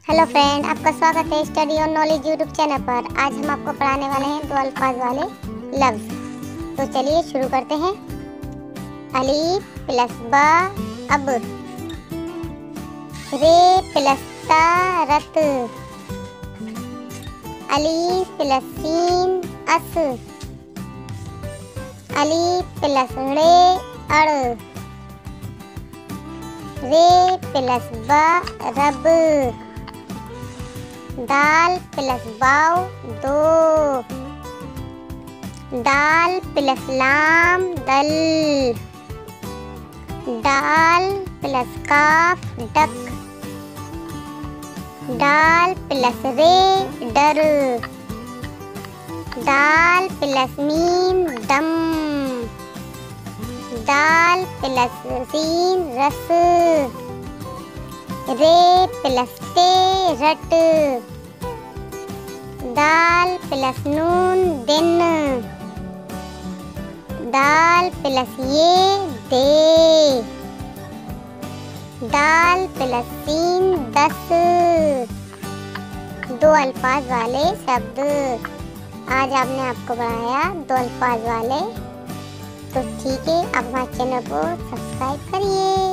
Hello friend, आपका स्वागत है स्टडी और नॉलेज यूट्यूब चैनल पर। आज हम आपको पढ़ाने वाले हैं दो अल्फाज वाले लफ्ज। तो चलिए शुरू करते हैं। अलीफ प्लस बा अब, रे प्लस ता रत, अलीफ प्लस सीन अस, अलीफ प्लस रे अड़, रे प्लस बा रब, दाल प्लस वाव दो, दाल प्लस लाम दल, दाल प्लस काफ डक, दाल प्लस रे डर, दाल प्लस मीम दम, दाल प्लस सीन रस, रे प्लस ते रट, दाल प्लस नून दिन, दाल प्लस ये दे, दाल प्लस सीन दस। दो अल्फाज वाले शब्द आज आपने आपको पढ़ाया, दो अल्फाज वाले। तो ठीक है, आप हमारे चैनल को सब्सक्राइब करिए।